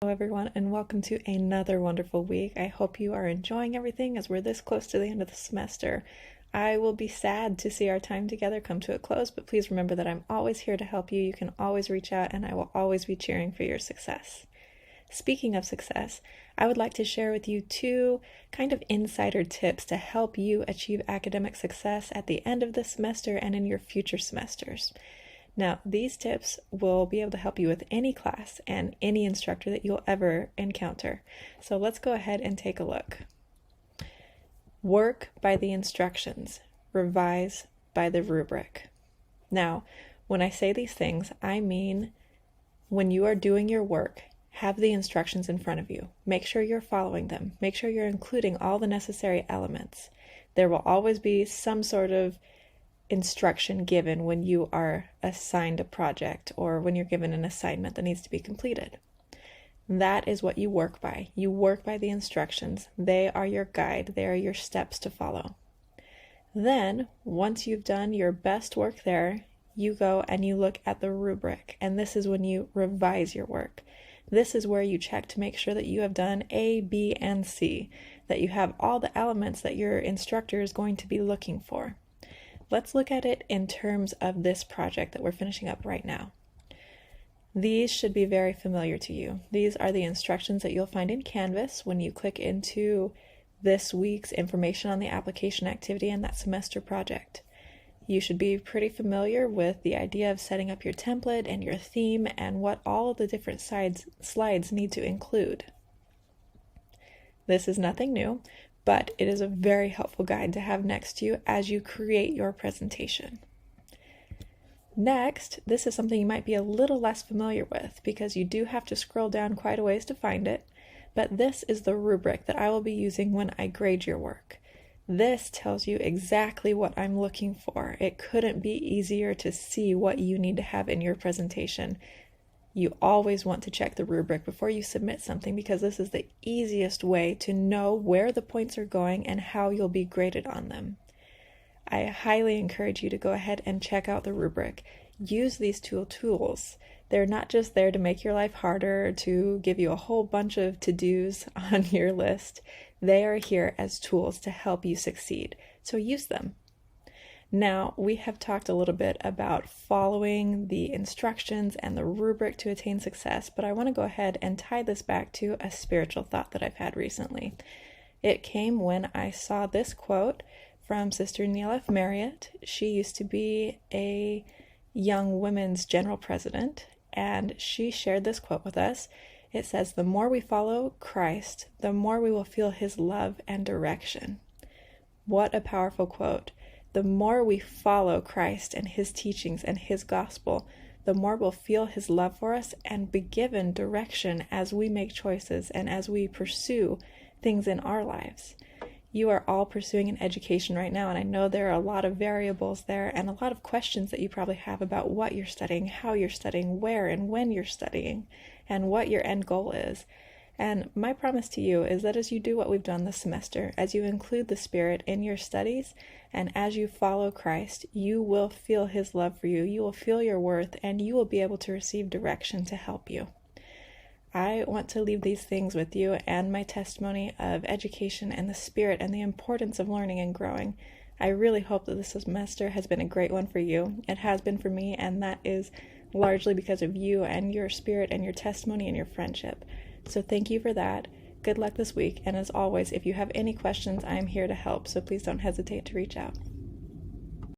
Hello everyone, and welcome to another wonderful week. I hope you are enjoying everything as we're this close to the end of the semester. I will be sad to see our time together come to a close, but please remember that I'm always here to help you. You can always reach out, and I will always be cheering for your success. Speaking of success, I would like to share with you two kind of insider tips to help you achieve academic success at the end of the semester and in your future semesters. Now, these tips will be able to help you with any class and any instructor that you'll ever encounter. So let's go ahead and take a look. Work by the instructions. Revise by the rubric. Now, when I say these things, I mean when you are doing your work, have the instructions in front of you. Make sure you're following them. Make sure you're including all the necessary elements. There will always be some sort of instruction given when you are assigned a project or when you're given an assignment that needs to be completed. That is what you work by. You work by the instructions. They are your guide. They are your steps to follow. Then, once you've done your best work there, you go and you look at the rubric, and this is when you revise your work. This is where you check to make sure that you have done A, B, and C, that you have all the elements that your instructor is going to be looking for. Let's look at it in terms of this project that we're finishing up right now. These should be very familiar to you. These are the instructions that you'll find in Canvas when you click into this week's information on the application activity and that semester project. You should be pretty familiar with the idea of setting up your template and your theme and what all of the different slides need to include. This is nothing new, but it is a very helpful guide to have next to you as you create your presentation. Next, this is something you might be a little less familiar with because you do have to scroll down quite a ways to find it, but this is the rubric that I will be using when I grade your work. This tells you exactly what I'm looking for. It couldn't be easier to see what you need to have in your presentation. You always want to check the rubric before you submit something because this is the easiest way to know where the points are going and how you'll be graded on them. I highly encourage you to go ahead and check out the rubric. Use these tools. They're not just there to make your life harder, to give you a whole bunch of to-dos on your list. They are here as tools to help you succeed, so use them. Now, we have talked a little bit about following the instructions and the rubric to attain success, but I want to go ahead and tie this back to a spiritual thought that I've had recently. It came when I saw this quote from Sister Neil F. Marriott. She used to be a young women's general president, and she shared this quote with us. It says, "The more we follow Christ, the more we will feel His love and direction." What a powerful quote. The more we follow Christ and His teachings and His gospel, the more we'll feel His love for us and be given direction as we make choices and as we pursue things in our lives. You are all pursuing an education right now, and I know there are a lot of variables there and a lot of questions that you probably have about what you're studying, how you're studying, where and when you're studying, and what your end goal is. And my promise to you is that as you do what we've done this semester, as you include the Spirit in your studies, and as you follow Christ, you will feel His love for you, you will feel your worth, and you will be able to receive direction to help you. I want to leave these things with you and my testimony of education and the Spirit and the importance of learning and growing. I really hope that this semester has been a great one for you. It has been for me, and that is largely because of you and your spirit and your testimony and your friendship. So thank you for that. Good luck this week, and as always, if you have any questions, I am here to help, so please don't hesitate to reach out.